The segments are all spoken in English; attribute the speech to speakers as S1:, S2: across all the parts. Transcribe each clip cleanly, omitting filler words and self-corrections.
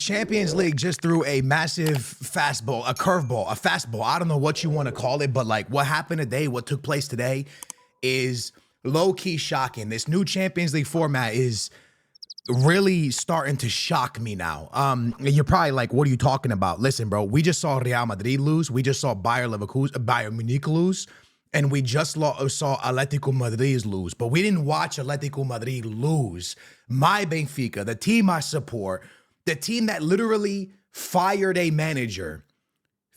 S1: Champions League just threw a massive fastball, a curveball, a fastball. I don't know what you want to call it, but like what happened today, what took place today is low-key shocking. This new Champions League format is really starting to shock me now. You're probably like, what are you talking about? Listen, bro, we just saw Real Madrid lose. We just saw Bayern Munich lose. And we just saw Atlético Madrid lose. But we didn't watch Atlético Madrid lose. My Benfica, the team I support, the team that literally fired a manager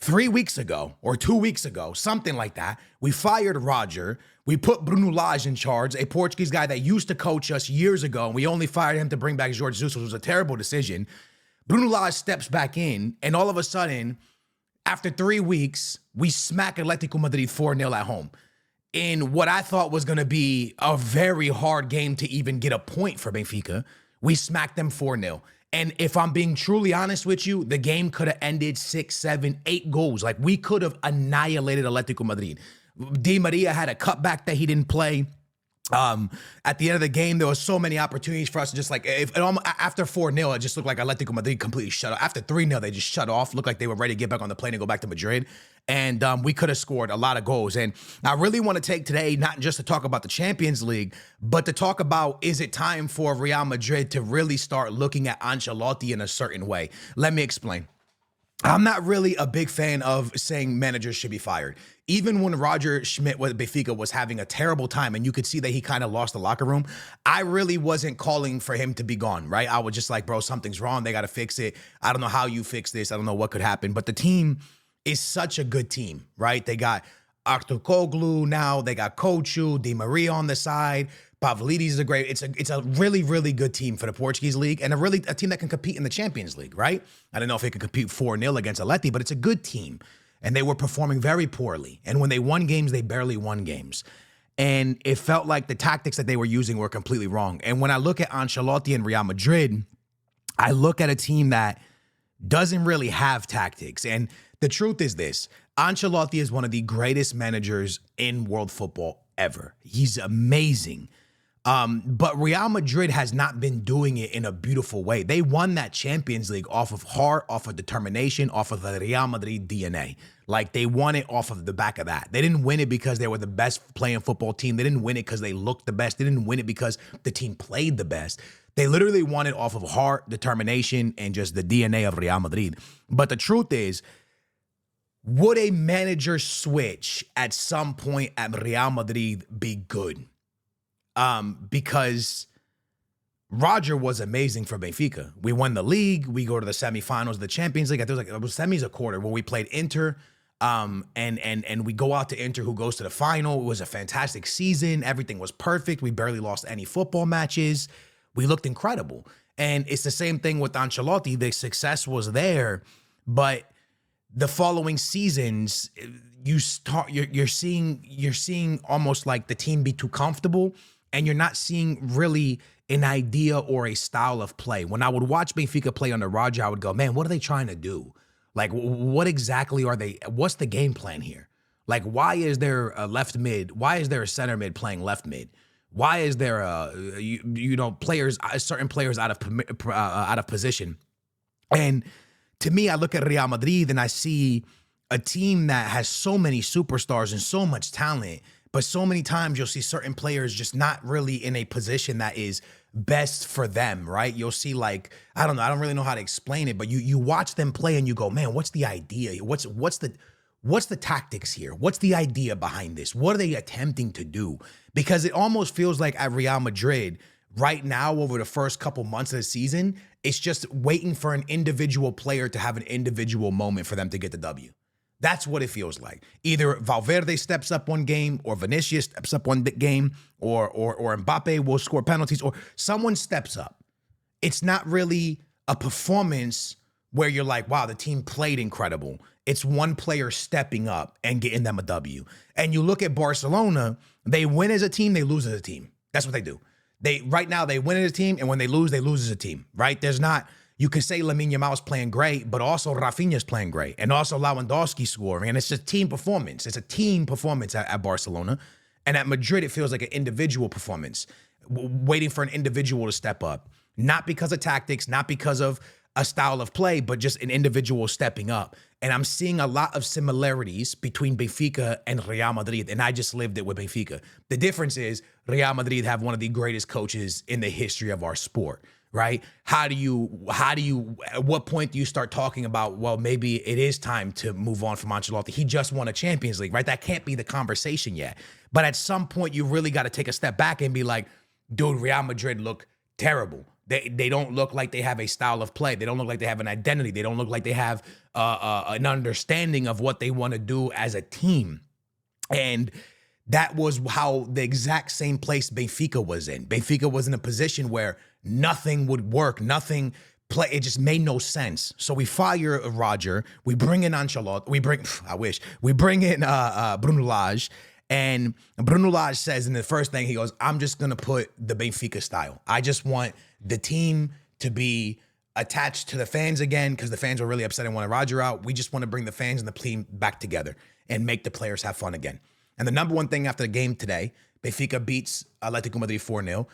S1: 3 weeks ago or 2 weeks ago, something like that. We fired Roger. We put Bruno Lage in charge, a Portuguese guy that used to coach us years ago, and we only fired him to bring back Jorge Jesus, which was a terrible decision. Bruno Lage steps back in, and all of a sudden, after 3 weeks, we smack Atlético Madrid 4-0 at home in what I thought was going to be a very hard game to even get a point for Benfica. We smacked them 4-0. And if I'm being truly honest with you, the game could have ended 6, 7, 8 goals. Like, we could have annihilated Atlético Madrid. Di Maria had a cutback that he didn't play. At the end of the game, there was so many opportunities for us to just like, after 4-0, it just looked like Atlético Madrid completely shut off. After 3-0, they just shut off, looked like they were ready to get back on the plane and go back to Madrid. And we could have scored a lot of goals. And I really want to take today, not just to talk about the Champions League, but to talk about, is it time for Real Madrid to really start looking at Ancelotti in a certain way? Let me explain. I'm not really a big fan of saying managers should be fired. Even when Roger Schmidt with Benfica was having a terrible time and you could see that he kind of lost the locker room, I really wasn't calling for him to be gone, right? I was just like, bro, something's wrong. They got to fix it. I don't know how you fix this. I don't know what could happen. But the team is such a good team, right? They got Arturoglu now. They got Kochu, Di Maria on the side. Pavlidis is a great, it's a really, really good team for the Portuguese league and a team that can compete in the Champions League, right? I don't know if it could compete 4-0 against Atleti, but it's a good team. And they were performing very poorly. And when they won games, they barely won games. And it felt like the tactics that they were using were completely wrong. And when I look at Ancelotti and Real Madrid, I look at a team that doesn't really have tactics. And the truth is this, Ancelotti is one of the greatest managers in world football ever. He's amazing. But Real Madrid has not been doing it in a beautiful way. They won that Champions League off of heart, off of determination, off of the Real Madrid DNA. Like, they won it off of the back of that. They didn't win it because they were the best playing football team. They didn't win it because they looked the best. They didn't win it because the team played the best. They literally won it off of heart, determination, and just the DNA of Real Madrid. But the truth is, would a manager switch at some point at Real Madrid be good? Because Roger was amazing for Benfica. We won the league. We go to the semifinals of the Champions League. I think it was semis a quarter when we played Inter. And we go out to Inter, who goes to the final. It was a fantastic season. Everything was perfect. We barely lost any football matches. We looked incredible. And it's the same thing with Ancelotti. The success was there, but the following seasons, you're seeing almost like the team be too comfortable. And you're not seeing really an idea or a style of play. When I would watch Benfica play under Roger, I would go, man, what are they trying to do? Like, what exactly are they? What's the game plan here? Like, why is there a left mid? Why is there a center mid playing left mid? Why is there certain players out of position? And to me, I look at Real Madrid and I see a team that has so many superstars and so much talent. But so many times you'll see certain players just not really in a position that is best for them, right? You'll see, like, I don't know, I don't really know how to explain it, but you watch them play and you go, man, what's the idea? What's the tactics here? What's the idea behind this? What are they attempting to do? Because it almost feels like at Real Madrid right now, over the first couple months of the season, it's just waiting for an individual player to have an individual moment for them to get the W. That's what it feels like. Either Valverde steps up one game, or Vinicius steps up one game, or Mbappe will score penalties, or someone steps up. It's not really a performance where you're like, wow, the team played incredible. It's one player stepping up and getting them a W. And you look at Barcelona, they win as a team, they lose as a team. That's what they do. Right now, they win as a team, and when they lose as a team, right? There's not... You can say Lamine Yamal's playing great, but also Rafinha's playing great, and also Lewandowski scoring, and it's a team performance. It's a team performance at Barcelona, and at Madrid, it feels like an individual performance, waiting for an individual to step up. Not because of tactics, not because of a style of play, but just an individual stepping up. And I'm seeing a lot of similarities between Benfica and Real Madrid, and I just lived it with Benfica. The difference is Real Madrid have one of the greatest coaches in the history of our sport, right? At what point do you start talking about, well, maybe it is time to move on from Ancelotti? He just won a Champions League, right? That can't be the conversation yet. But at some point, you really got to take a step back and be like, dude, Real Madrid look terrible. They don't look like they have a style of play. They don't look like they have an identity. They don't look like they have an understanding of what they want to do as a team. And that was how the exact same place Benfica was in. Benfica was in a position where nothing would work, nothing play. It just made no sense. So we fire Roger. We bring in Ancelotti. We bring in Bruno Lage. And Bruno Lage says in the first thing, he goes, I'm just going to put the Benfica style. I just want the team to be attached to the fans again, because the fans were really upset and wanted Roger out. We just want to bring the fans and the team back together and make the players have fun again. And the number one thing after the game today, Benfica beats Atlético Madrid 4-0.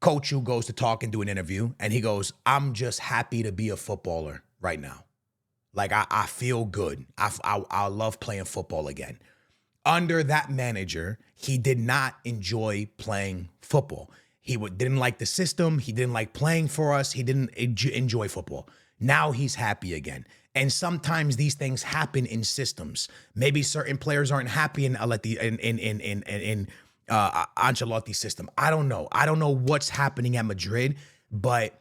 S1: Coach who goes to talk and do an interview, and he goes, I'm just happy to be a footballer right now. Like, I feel good. I love playing football again. Under that manager, he did not enjoy playing football. He didn't like the system. He didn't like playing for us. He didn't enjoy football. Now he's happy again. And sometimes these things happen in systems. Maybe certain players aren't happy in Ancelotti's system. I don't know. I don't know what's happening at Madrid, but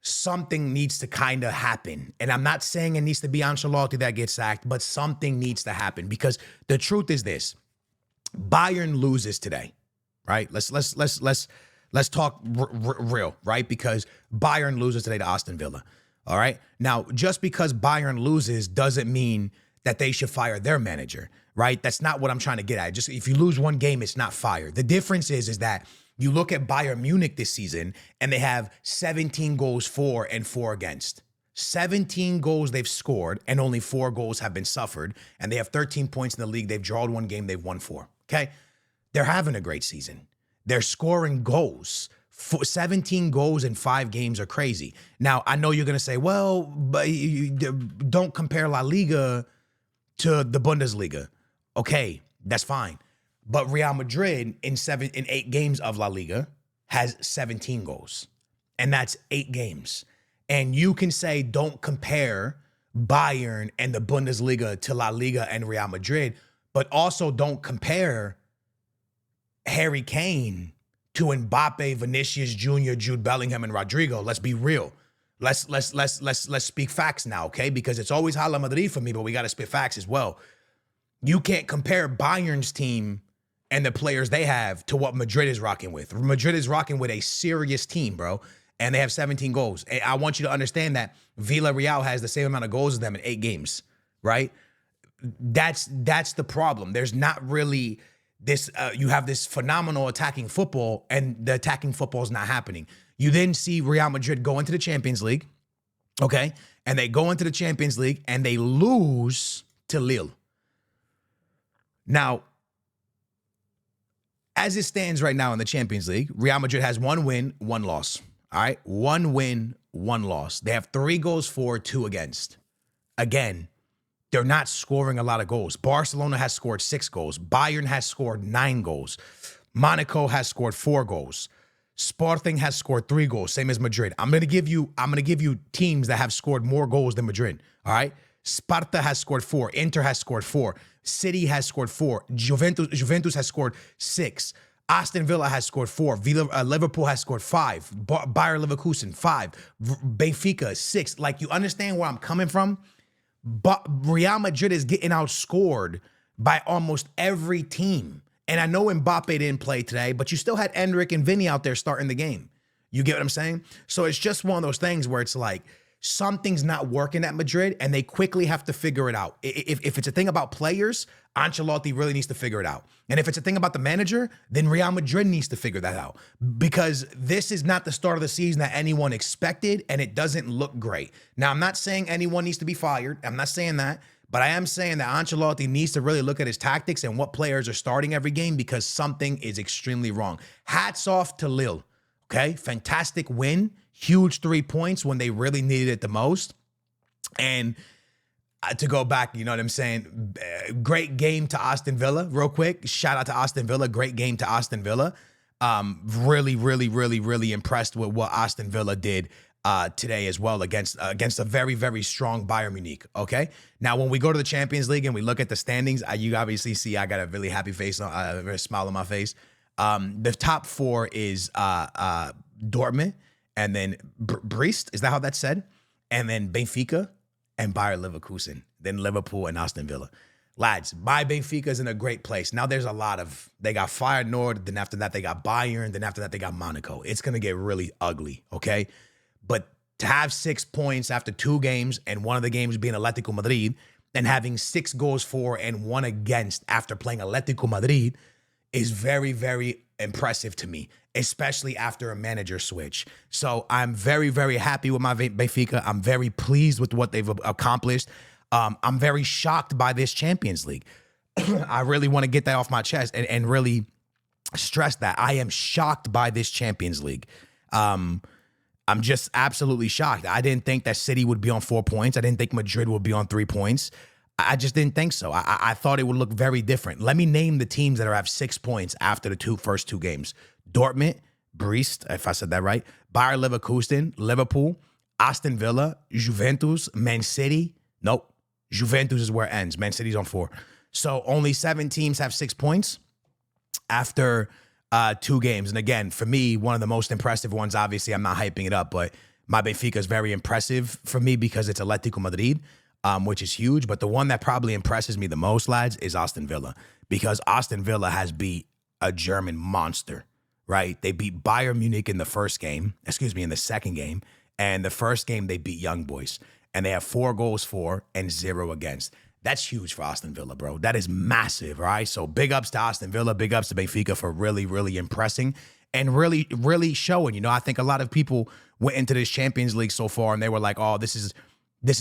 S1: something needs to kind of happen. And I'm not saying it needs to be Ancelotti that gets sacked, but something needs to happen, because the truth is this: Bayern loses today, right? Let's talk real, right? Because Bayern loses today to Aston Villa. All right. Now, just because Bayern loses doesn't mean that they should fire their manager, right? That's not what I'm trying to get at. Just if you lose one game, it's not fire. The difference is that you look at Bayern Munich this season, and they have 17 goals for and 4 against. 17 goals they've scored, and only 4 goals have been suffered. And they have 13 points in the league. They've drawn 1 game. They've won 4. Okay. They're having a great season. They're scoring goals. 17 goals in 5 games are crazy. Now, I know you're going to say, well, but you don't compare La Liga to the Bundesliga. Okay, that's fine. But Real Madrid in 8 games of La Liga has 17 goals. And that's 8 games. And you can say don't compare Bayern and the Bundesliga to La Liga and Real Madrid, but also don't compare Harry Kane to Mbappe, Vinicius Jr., Jude Bellingham, and Rodrigo. Let's be real. Let's speak facts now, okay? Because it's always Hala Madrid for me, but we got to spit facts as well. You can't compare Bayern's team and the players they have to what Madrid is rocking with. Madrid is rocking with a serious team, bro, and they have 17 goals. And I want you to understand that Villarreal has the same amount of goals as them in 8 games, right? That's the problem. There's not really this, you have this phenomenal attacking football, and the attacking football is not happening. You then see Real Madrid go into the Champions League, okay? And they go into the Champions League and they lose to Lille. Now, as it stands right now in the Champions League, Real Madrid has 1 win, 1 loss. All right? 1 win, 1 loss. They have 3 goals for, 2 against. Again, they're not scoring a lot of goals. Barcelona has scored 6 goals. Bayern has scored 9 goals. Monaco has scored 4 goals. Sporting has scored 3 goals, same as Madrid. I'm gonna give you teams that have scored more goals than Madrid. All right? Sparta has scored 4. Inter has scored 4. City has scored 4. Juventus has scored 6. Aston Villa has scored 4. Liverpool has scored 5. Bayer Leverkusen 5. Benfica 6. Like, you understand where I'm coming from? But Real Madrid is getting outscored by almost every team. And I know Mbappe didn't play today, but you still had Endrick and Vinny out there starting the game. You get what I'm saying? So it's just one of those things where it's like, something's not working at Madrid, and they quickly have to figure it out. If it's a thing about players, Ancelotti really needs to figure it out. And if it's a thing about the manager, then Real Madrid needs to figure that out. Because this is not the start of the season that anyone expected, and it doesn't look great. Now, I'm not saying anyone needs to be fired. I'm not saying that. But I am saying that Ancelotti needs to really look at his tactics and what players are starting every game, because something is extremely wrong. Hats off to Lille, okay? Fantastic win. huge 3 points when they really needed it the most. And to go back, you know what I'm saying? Great game to Aston Villa, real quick. Shout out to Aston Villa. Great game to Aston Villa. Really, really, really, really impressed with what Aston Villa did today as well against a very, very strong Bayern Munich. Okay. Now, when we go to the Champions League and we look at the standings, you obviously see I got a really happy face, a very smile on my face. The top 4 is Dortmund, and then Brest. Is that how that's said? And then Benfica and Bayer Leverkusen, then Liverpool and Aston Villa. Lads, my Benfica's in a great place. Now there's a lot of, they got Feyenoord, then after that they got Bayern, then after that they got Monaco. It's going to get really ugly, okay? But to have 6 points after 2 games, and one of the games being Atlético Madrid, and having 6 goals for and 1 against after playing Atlético Madrid is very, very impressive to me, especially after a manager switch. So I'm very, very happy with my Benfica. I'm very pleased with what they've accomplished. I'm very shocked by this Champions League. I really want to get that off my chest and really stress that. I am shocked by this Champions League. I'm just absolutely shocked. I didn't think that City would be on 4 points. I didn't think Madrid would be on 3 points. I just didn't think so. I thought it would look very different. Let me name the teams that have 6 points after the first two games. Dortmund, Brest, if I said that right, Bayer Leverkusen, Liverpool, Aston Villa, Juventus, Man City. Nope. Juventus is where it ends. Man City's on 4. So only 7 teams have 6 points after 2 games. And again, for me, one of the most impressive ones, obviously, I'm not hyping it up, but my Benfica is very impressive for me because it's Atlético Madrid. Which is huge. But the one that probably impresses me the most, lads, is Aston Villa. Because Aston Villa has beat a German monster, right? They beat Bayern Munich in the second game. And the first game, they beat Young Boys. And they have 4 goals for and 0 against. That's huge for Aston Villa, bro. That is massive, right? So big ups to Aston Villa. Big ups to Benfica for really, really impressing. And really, really showing. You know, I think a lot of people went into this Champions League so far and they were like, oh, this is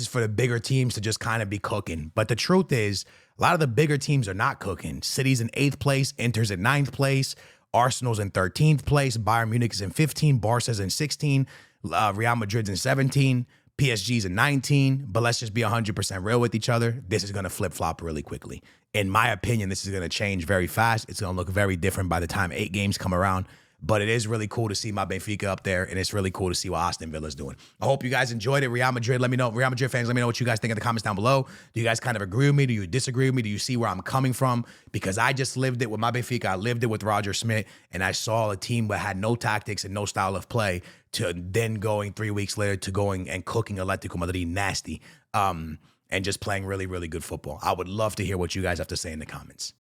S1: for the bigger teams to just kind of be cooking. But the truth is, a lot of the bigger teams are not cooking. City's in 8th place, Inter's in 9th place, Arsenal's in 13th place, Bayern Munich is in 15, Barca's in 16, Real Madrid's in 17, PSG's in 19. But let's just be 100% real with each other. This is going to flip-flop really quickly. In my opinion, this is going to change very fast. It's going to look very different by the time 8 games come around. But it is really cool to see my Benfica up there, and it's really cool to see what Aston Villa's doing. I hope you guys enjoyed it. Real Madrid, let me know. Real Madrid fans, let me know what you guys think in the comments down below. Do you guys kind of agree with me? Do you disagree with me? Do you see where I'm coming from? Because I just lived it with my Benfica. I lived it with Roger Smith, and I saw a team that had no tactics and no style of play to then going 3 weeks later to going and cooking Atlético Madrid nasty and just playing really, really good football. I would love to hear what you guys have to say in the comments.